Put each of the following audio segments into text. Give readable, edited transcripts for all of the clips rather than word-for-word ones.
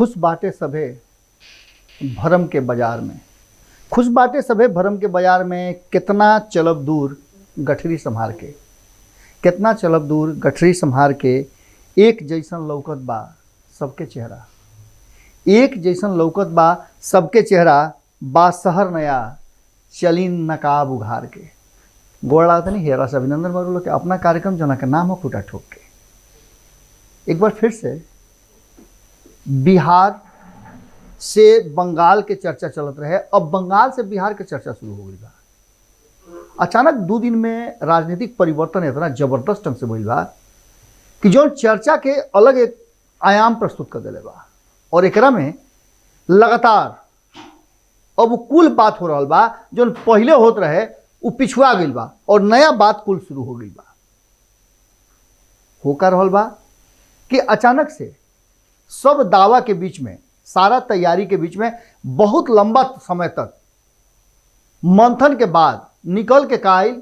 खुश बाटे सभे भरम के बाजार में, खुश बाटे सभे भरम के बाजार में, कितना चलब दूर गठरी संभार के, कितना चलब दूर गठरी संभार के, एक जैसन लौकत बा सबके चेहरा, एक जैसन लौकत बा सबके चेहरा, बा शहर नया चली नकाब उघार के। गोड़ लागत नहीं हेरा से अभिनंदन बारू लोग के अपना कार्यक्रम जना के नाम हो खूटा ठोक के। एक बार फिर से बिहार से बंगाल के चर्चा चलत रहे, अब बंगाल से बिहार के चर्चा शुरू हो गई बा। अचानक 2 दिन में राजनीतिक परिवर्तन इतना जबरदस्त ढंग से भइल बा कि जो चर्चा के अलग एक आयाम प्रस्तुत कर दिले बा, और एकरा में लगातार अब कुल बात हो रहा बा जो पहले होत रहे वो पिछुआ गई बा और नया बात कुल शुरू हो गई बा। होकर रहल बा कि अचानक से सब दावा के बीच में, सारा तैयारी के बीच में बहुत लंबा समय तक मंथन के बाद निकल के काइल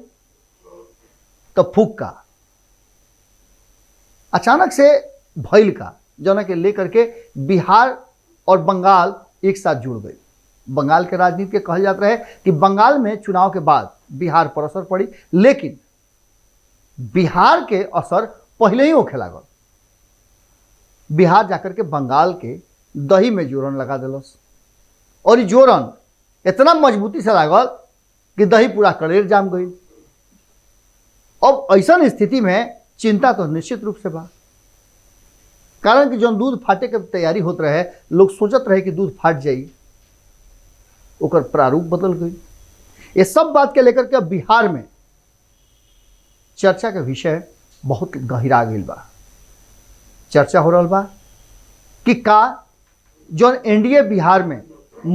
तो फूक का अचानक से भइल का जना के लेकर के बिहार और बंगाल एक साथ जुड़ गई। बंगाल के राजनीति के कहल जाता है कि बंगाल में चुनाव के बाद बिहार पर असर पड़ी, लेकिन बिहार के असर पहले ही होखे लागल। बिहार जाकर के बंगाल के दही में जोरन लगा दिलस, और जोरन इतना मजबूती से लागल कि दही पूरा कलेर जाम गई। अब ऐसा स्थिति में चिंता तो निश्चित रूप से बा, कारण कि जब दूध फाटे के तैयारी होत रहे, लोग सोचत रहे कि दूध फाट जाई, ओकर प्रारूप बदल गई। ये सब बात के लेकर के अब बिहार में चर्चा के विषय बहुत गहिरा गई बा। चर्चा हो रहा बा कि का जो एनडीए बिहार में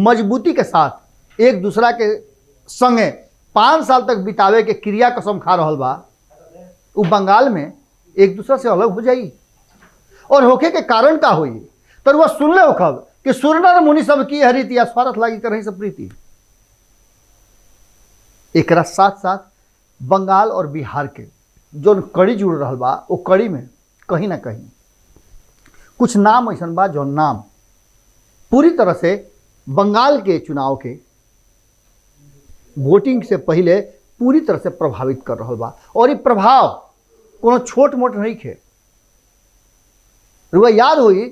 मजबूती के साथ एक दूसरा के संगे 5 साल तक बितावे के क्रिया कसम खा रहा बा, वो बंगाल में एक दूसरा से अलग हो जाई। और होके के कारण का होई तो वह सुन ले होखब कि सुरनर मुनि सब की हरीति या स्वार्थ लागी कर रही सब प्रीति। एकरा साथ साथ बंगाल और बिहार के जो कड़ी जुड़ रहा बा, वो कड़ी में कहीं ना कहीं कुछ नाम ऐसा बा जो नाम पूरी तरह से बंगाल के चुनाव के वोटिंग से पहले पूरी तरह से प्रभावित कर रहा बा। और ये प्रभाव कोनो छोट मोट नहीं खे। रुआ याद हुई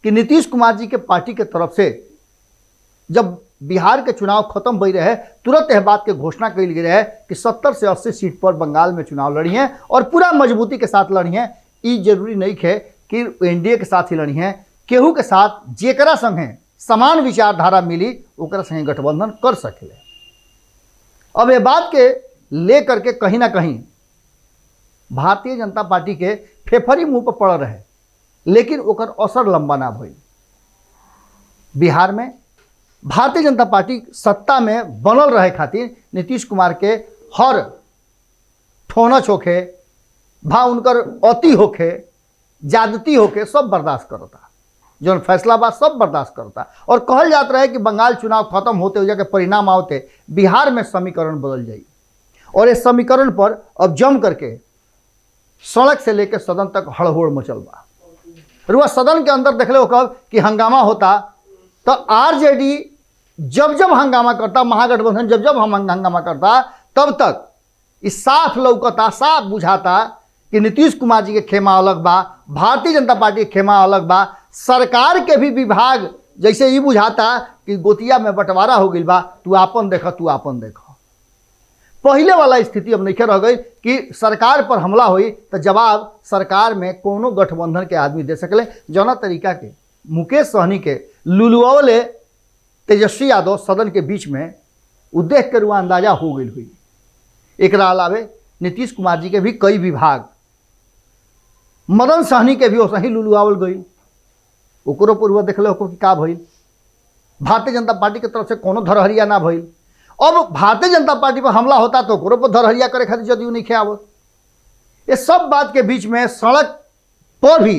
कि नीतीश कुमार जी के पार्टी के तरफ से जब बिहार के चुनाव खत्म भई रहे, तुरंत यह बात के घोषणा कही गई रहे कि 70 से 80 सीट पर बंगाल में चुनाव लड़ी हैं और पूरा मजबूती के साथ लड़ी हैं। ये जरूरी नहीं है कि एनडीए के साथ ही लड़ी हैं, केहू के साथ जेकरा संगे समान विचारधारा मिली ओकरा संगे गठबंधन कर सकेले। अब ये बात के लेकर के कहीं ना कहीं भारतीय जनता पार्टी के फेफरी मुंह पर पड़ रहे, लेकिन ओकर असर लंबा ना भइल। बिहार में भारतीय जनता पार्टी सत्ता में बनल रहे खातिर नीतीश कुमार के हर ठोनच होखे, भा उनकर अति होखे, ज्यादती होखे, सब बर्दाश्त करता। जो फैसला बा सब बर्दाश्त करता। और कहल जात रहे कि बंगाल चुनाव खत्म होते हो जाके परिणाम आवते बिहार में समीकरण बदल जाई, और इस समीकरण पर अब जम करके सड़क से लेकर सदन तक हड़बड़ मचल बा। रुआ सदन के अंदर देखले हो कब कि हंगामा होता, तो आरजेडी जब जब हंगामा करता, महागठबंधन जब जब हम हंगामा करता, तब तक इस साफ लौकता, साफ बुझाता कि नीतीश कुमार जी के खेमा अलग बा, भारतीय जनता पार्टी के खेमा अलग बा। सरकार के भी विभाग जैसे ये बुझाता कि गोतिया में बंटवारा हो गई बा, तू आपन देख, तू आपन देख। पहले वाला स्थिति अब नहीं रह गई कि सरकार पर हमला हुई तो जवाब सरकार में कोनो गठबंधन के आदमी दे सकले। जौना तरीका के मुकेश सहनी के लुलुआवले तेजस्वी यादव सदन के बीच में उ देख कर वह अंदाजा हो गई हुई। एक अलावे नीतीश कुमार जी के भी कई विभाग, मदन सहनी के भी वैसे ही लुलुआवल गई, ओकरो पूर्व देखले हो कि का भइल। भारतीय जनता पार्टी के तरफ से कोनो धरहरिया ना भइल। अब भारतीय जनता पार्टी पर हमला होता तो ओकरो पर धरहरिया करे खातिर जदयू नहीं खे आवत। ये सब बात के बीच में सड़क पर भी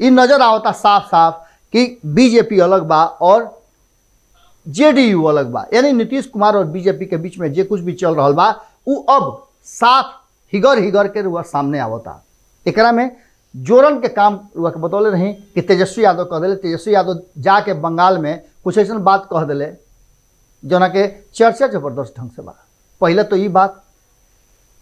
ये नजर आवता साफ साफ कि बीजेपी अलग बा और जेडीयू अलग बा। यानी नीतीश कुमार और बीजेपी के बीच में जे कुछ भी चल रहा बा वो अब साफ हिगर हिगर के रुआ सामने आवता। एकरा में जोरन के काम रुआ के बतौले रही कि तेजस्वी यादव कह दिले। तेजस्वी यादव जाके बंगाल में कुछ ऐसा बात कह दिले जना के चर्चा जबरदस्त ढंग से बा। पहले तो ये बात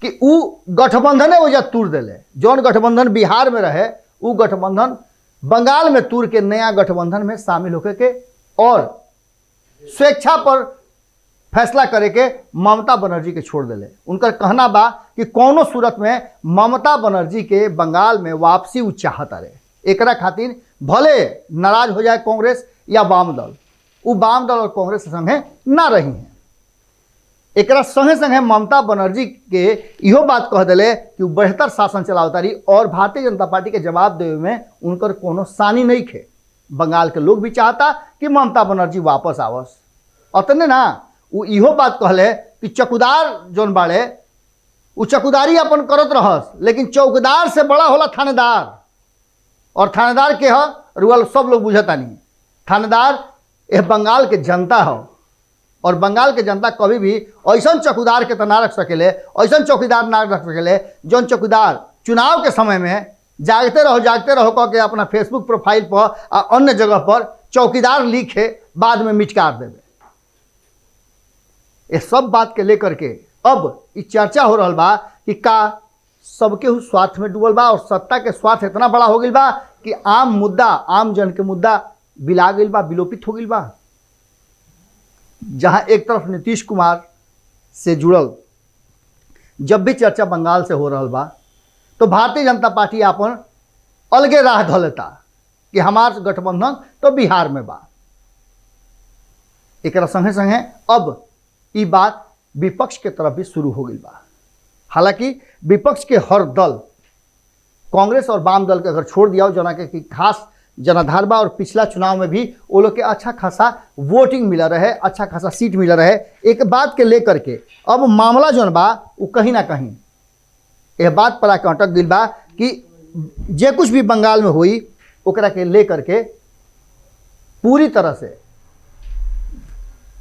कि उ गठबंधने वजह तूर दिले, जौन गठबंधन बिहार में रहे उ गठबंधन बंगाल में तूर के नया गठबंधन में शामिल होके के और स्वेच्छा पर फैसला करे के ममता बनर्जी के छोड़ दिले। उनका कहना बा कि कौनो सूरत में ममता बनर्जी के बंगाल में वापसी उ चाहता रहे। एकरा खातिर भले नाराज हो जाए कांग्रेस या वाम दल, उ वाम दल और कांग्रेस के संगे ना रही हैं। एकरा संगे संगे ममता बनर्जी के इहो बात कह दिले कि उ बेहतर शासन चलावता रही और भारतीय जनता पार्टी के जवाब देवे में उनकर कोनो सानी नहीं खे। बंगाल के लोग भी चाहता कि ममता बनर्जी वापस आवस। अतने ना उ इहो बात कहले कि चौकीदार जौन बाड़े उ चौकीदारी अपन करत रहस, लेकिन चौकीदार से बड़ा होला थानेदार। और थानेदार के ह रुअल सब लोग बुझता नहीं। थानेदार यह बंगाल के जनता हो और बंगाल के जनता कभी भी ऐसा चौकीदार के तो ना रख सकेले, ऐसा चौकीदार ना रख सकेले जौन चौकीदार चुनाव के समय में जागते रहो कह के अपना फेसबुक प्रोफाइल पर आ अन्य जगह पर चौकीदार लिखे बाद में मिटकार देवे। ये सब बात के लेकर के अब ये चर्चा हो रहा बा कि का सबके स्वार्थ में डूबल बा और सत्ता के स्वार्थ इतना बड़ा हो गई बा कि आम मुद्दा, आम जन के मुद्दा बिला गई बा, विलोपित हो गई बा। जहां एक तरफ नीतीश कुमार से जुड़ल जब भी चर्चा बंगाल से हो रहा बा तो भारतीय जनता पार्टी अपन अलगे राह धलेता कि हमार गठबंधन तो बिहार में बा। एक संगे संगे अब ये बात विपक्ष के तरफ भी शुरू हो गई बा। हालांकि विपक्ष के हर दल, कांग्रेस और वाम दल के अगर छोड़ दिया हो जना के खास जनाधार बा और पिछला चुनाव में भी वो लोग के अच्छा खासा वोटिंग मिला रहे, अच्छा खासा सीट मिला रहे। एक बात के लेकर के अब मामला जौन बा वो कहीं ना कहीं यह बात पर आके अटक गई बा कि जे कुछ भी बंगाल में हुई ओकरा के लेकर के पूरी तरह से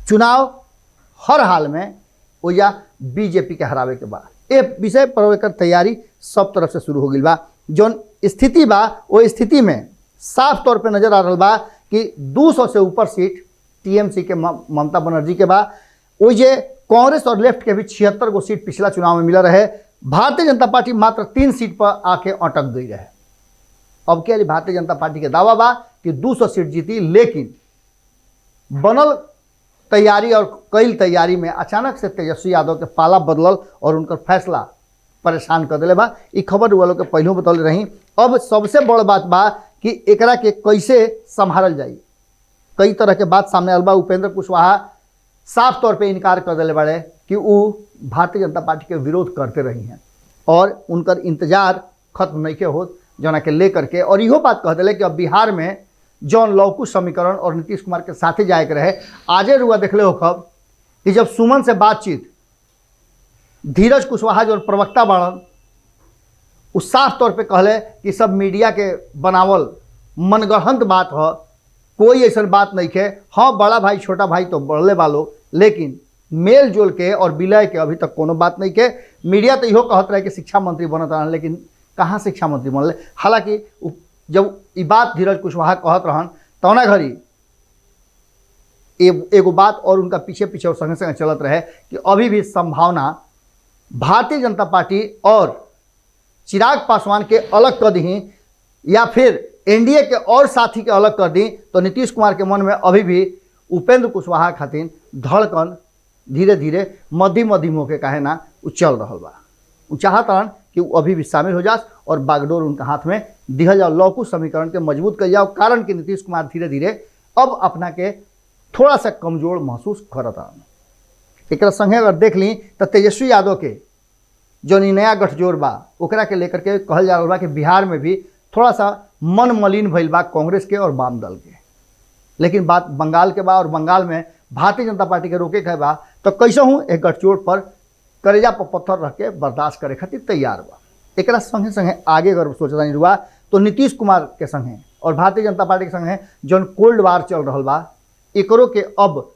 चुनाव हर हाल में वो या बीजेपी के हरावे के बाद ये विषय पर एकर तैयारी सब तरफ से शुरू हो गई बा। जौन स्थिति बा वो स्थिति में साफ तौर पे नजर आ रहा बा कि 200 से ऊपर सीट टीएमसी के ममता बनर्जी के बा। वो जे कांग्रेस और लेफ्ट के भी 76 गो सीट पिछला चुनाव में मिला रहे। भारतीय जनता पार्टी मात्र 3 सीट पर आके अटक गई रहे। अब क्या भारतीय जनता पार्टी के दावा बा कि 200 सीट जीती, लेकिन बनल तैयारी और कई तैयारी में अचानक से तेजस्वी यादव के पाला बदलल और उनका फैसला परेशान कर दिले बा। ये खबर वालों के पहले बतौले रही। अब सबसे बड़ बात बा कि एकरा के कैसे संभालल जाई। कई तरह के बात सामने आल बा। उपेंद्र कुशवाहा साफ तौर पे इनकार कर दिले बाड़े कि वो भारतीय जनता पार्टी के विरोध करते रही हैं और उनकर इंतजार खत्म नहीं के हो जना के लेकर के। और इहो बात कह दिले कि अब बिहार में जौन लौकुश समीकरण और नीतीश कुमार के साथे जाए के रहे। आजे रुआ देखले हो खब कि जब सुमन से बातचीत धीरज कुशवाहा जो प्रवक्ता बाड़न वो साफ तौर पे कहले कि सब मीडिया के बनावल मनगढ़ंत बात है, कोई ऐसा बात नहीं है। हाँ, बड़ा भाई छोटा भाई तो बढ़ले वालो, लेकिन मेल जोल के और विलय के अभी तक कोनो बात नहीं के। मीडिया तो इहो कहत रहे कि शिक्षा मंत्री बनत रहन, लेकिन कहाँ शिक्षा मंत्री बनले। हालांकि जब ये बात धीरज कुशवाहा कहत रहन तौना घड़ी एगो बात और उनका पीछे पीछे और संगे संगे चलत रहे कि अभी भी संभावना भारतीय जनता पार्टी और चिराग पासवान के अलग कर दी या फिर एनडीए के और साथी के अलग कर दी तो नीतीश कुमार के मन में अभी भी उपेंद्र कुशवाहा खातिर धड़कन धीरे धीरे मध्यम होके काहे ना वो चल रहा बा। वो चाहतन कि वो अभी भी शामिल हो जास और बागडोर उनका हाथ में दिहल जाओ, लौकुश समीकरण के मजबूत कर जाओ। कारण कि नीतीश कुमार धीरे धीरे अब अपना के थोड़ा सा कमजोर महसूस करता। एक संगे अगर देख ली तो तेजस्वी यादव के जो नया गठजोड़ बा ओकरा के लेकर के कहल जा रहा बा कि बिहार में भी थोड़ा सा मन मलिन भइल बा कांग्रेस के और वाम दल के। लेकिन बात बंगाल के बा और बंगाल में भारतीय जनता पार्टी के रोके के बा तो कैसे हूँ एक गठजोड़ पर करेजा पर पत्थर रख के बर्दाश्त करे खातिर तैयार बा। एक संगे संगे आगे अगर सोचता नहीं हुआ तो नीतीश कुमार के संगे और भारतीय जनता पार्टी के संगे जौन कोल्ड वार चल रहा बा एकरो के अब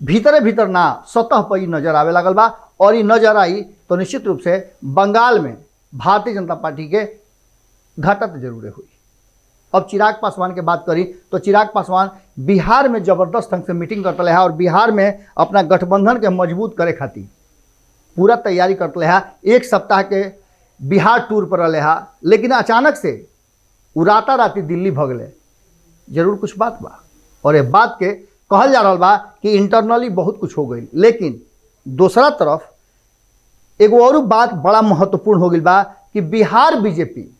भीतरे भीतर ना सतह पर ही नजर आवे लगल बा। और ये नजर आई तो निश्चित रूप से बंगाल में भारतीय जनता पार्टी के घाटा तो जरूर हुई। अब चिराग पासवान की बात करी तो चिराग पासवान बिहार में जबरदस्त ढंग से मीटिंग करते रहा और बिहार में अपना गठबंधन के मजबूत करे खातिर पूरा तैयारी करते रहा। एक सप्ताह के बिहार टूर पर रहा, लेकिन अचानक से उराता राती दिल्ली भगले। जरूर कुछ बात बा और ये बात के कहल जा रहा बा कि इंटरनली बहुत कुछ हो गई, लेकिन दूसरा तरफ एगो और बात बड़ा महत्वपूर्ण हो गई बा कि बिहार बीजेपी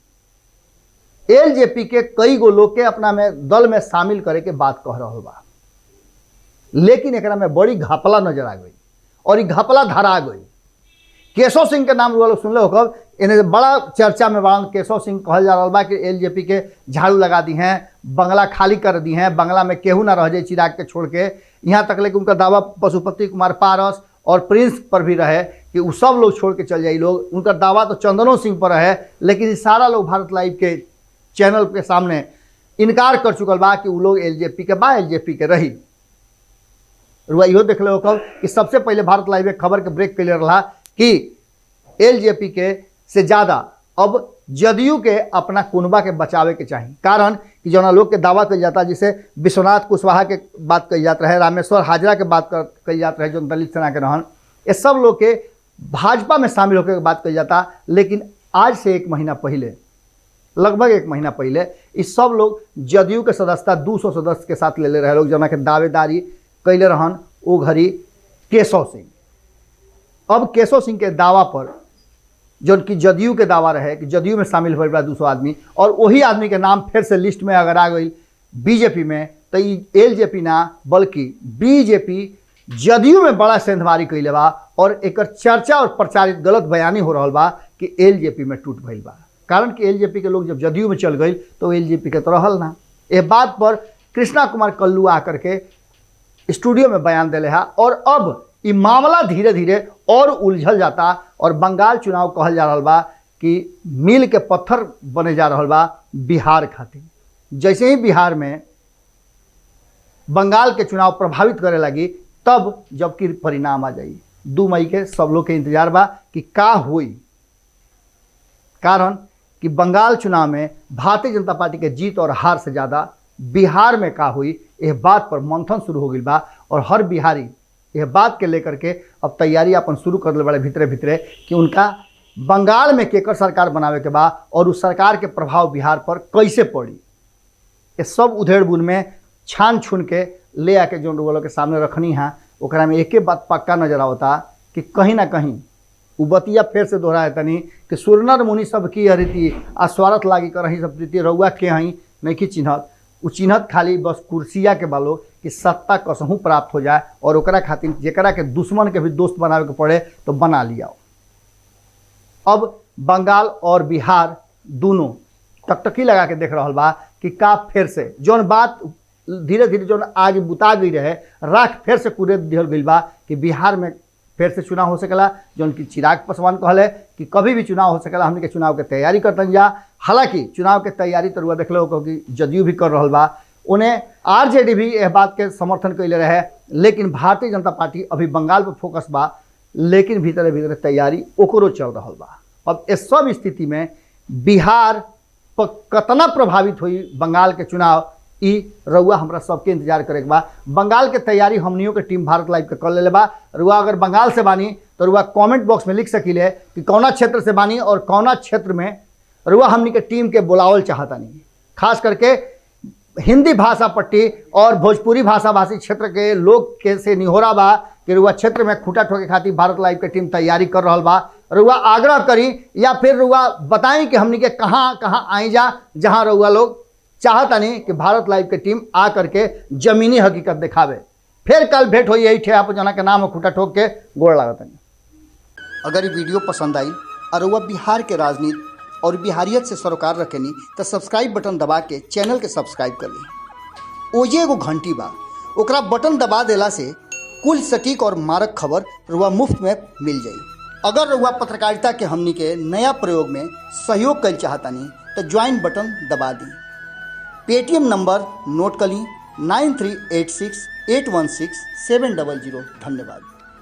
एलजेपी के कई गो लोग के अपना में दल में शामिल करे के बात कह रहा बा, लेकिन एकरा में बड़ी घपला नजर आ गई और ये घपला धरा गई। केशव सिंह के नाम लोग सुन लो कब, इन्हें बड़ा चर्चा में बड़ा केशव सिंह कहल जा रहा बा कि एलजेपी के झाड़ू लगा दी हैं, बंगला खाली कर दी हैं, बंगला में केहू ना रह जाए चिराग के छोड़ के। यहाँ तक लेकिन उनका दावा पशुपति कुमार पारस और प्रिंस पर भी रहे कि वो सब लोग छोड़ के चल जाए लोग। उनका दावा तो चंदनो सिंह पर है, लेकिन सारा लोग भारत लाइव के चैनल के सामने इनकार कर चुकल बा कि वो लोग एलजेपी के बा, एलजेपी के रही। रुआ इहो देख लो कब कि सबसे पहले भारत लाइव एक खबर के ब्रेक क्लियर रहा कि एलजेपी के से ज़्यादा अब जदयू के अपना कुनबा के बचावे के चाहिए। कारण कि जो लोग के दावा कल जाता, जैसे विश्वनाथ कुशवाहा के बात कही जाता है, रामेश्वर हाजरा के बात कही जाता है जो दलित सेना के रहन, ये सब लोग के भाजपा में शामिल होकर बात कही जाता। लेकिन आज से एक महीना पहले, लगभग एक महीना पहले, इस सब लोग जदयू के सदस्यता 200 सदस्य के साथ ले रहे लोग, जना के दावेदारी कैले रहन वो घड़ी केशव सिंह। अब केशव सिंह के दावा पर जो कि जदयू के दावा रहे कि जदयू में शामिल हो 200 आदमी, और वही आदमी के नाम फिर से लिस्ट में अगर आ गई बीजेपी में, तो एलजेपी ना बल्कि बीजेपी जदयू में बड़ा सेंधमारी कैले बा और एक चर्चा और प्रचारित गलत बयानी हो रहा बा कि एलजेपी में टूट भइल बा। कारण कि एलजेपी के लोग जब जदयू में चल गई तो एलजेपी के तो रहल ना। ये बात पर कृष्णा कुमार कल्लू आकर के स्टूडियो में बयान दिले है और अब ये मामला धीरे धीरे और उलझल जाता और बंगाल चुनाव कहल जा रहा बा कि मील के पत्थर बने जा रहा बा बिहार खातिर। जैसे ही बिहार में बंगाल के चुनाव प्रभावित करे लगी, तब जबकि परिणाम आ जाई 2 मई के सब लोग के इंतजार बा कि का हुई। कारण कि बंगाल चुनाव में भारतीय जनता पार्टी के जीत और हार से ज़्यादा बिहार में का हुई, यह बात पर मंथन शुरू हो गई बा और हर बिहारी यह बात के लेकर के अब तैयारी अपन शुरू कर ले बड़े भीतरे भीतरे कि उनका बंगाल में केकर सरकार बनावे के बा और उस सरकार के प्रभाव बिहार पर कैसे पड़ी। ये सब उधेड़ बुन में छान छुन के ले आके जो लोगों के सामने रखनी है, ओकरा में एक बात पक्का नजर आवता कि कहीं ना कहीं उबतिया फिर से दोहराए तनी कि सुरनर मुनि सब की हरिति आ स्वार्थ लागी कर ही सब प्रीति रउआ के हई नहीं कि चिन्हत उ चिन्हत खाली बस कुर्सिया के बालो कि सत्ता कसहूँ प्राप्त हो जाए और ओकरा खातिर जेकरा के दुश्मन के भी दोस्त बनावे के पड़े तो बना लिया। अब बंगाल और बिहार दोनों टकटकी लगा के देख रहा बा कि का फिर से जौन बात धीरे धीरे जौन आगे बुता गई रहे राख फिर से कूदे दिहल गई बा कि बिहार में फिर से चुनाव हो सकेला। जौन कि चिराग पासवान कहले कि कभी भी चुनाव हो सकेला, हमने के चुनाव के तैयारी करतन जा। हालांकि चुनाव के तैयारी तो रुआ देख लो कि जदयू भी कर रहा बा, उन्हें आरजेडी भी यह बात के समर्थन कैले रहे, लेकिन भारतीय जनता पार्टी अभी बंगाल पर फोकस बा, लेकिन भीतर भीतर तैयारी ओकरो चल रहा बा। अब इस सब स्थिति में बिहार पर कितना प्रभावित हुई बंगाल के चुनाव, ई रउआ हमरा सबके इंतजार करे के बा। बंगाल के तैयारी हमनियों के टीम भारत लाइव के कर ले बा। रुआ अगर बंगाल से बानी तो रुआ कमेंट बॉक्स में लिख सकीले कि कौना क्षेत्र से बानी और कौना क्षेत्र में रुआ हमनी के टीम के बुलावल चाहता नहीं। खास करके हिंदी भाषा पट्टी और भोजपुरी भाषा भाषी क्षेत्र के लोग के से निहोरा बा कि रुआ क्षेत्र में खूटा ठोके खातिर भारत लाइव के टीम तैयारी कर रहा बा। रुआ आग्रह करी या फिर रुआ बताई कि हमनी के कहाँ कहाँ आई जा जहाँ रुआ लोग चाहता नहीं कि भारत लाइव के टीम आ करके जमीनी हकीकत दिखावे। फिर कल भेंट हो यही ठेहा पर जना के नाम खूटा ठोक के गोड़ लागत नहीं। अगर ये वीडियो पसंद आई और वह बिहार के राजनीति और बिहारियत से सरोकार रखेनी तो सब्सक्राइब बटन दबा के चैनल के सब्सक्राइब कर ली। ओजे एगो घंटी बा, ओकरा बटन दबा देला से कुल सटीक और मारक खबर रुआ मुफ्त में मिल जाई। अगर रुआ पत्रकारिता के हमनी के नया प्रयोग में सहयोग कर चाहतानी तो ज्वाइन बटन दबा दी। पेटीएम नंबर नोट कर ली 9386816700। धन्यवाद।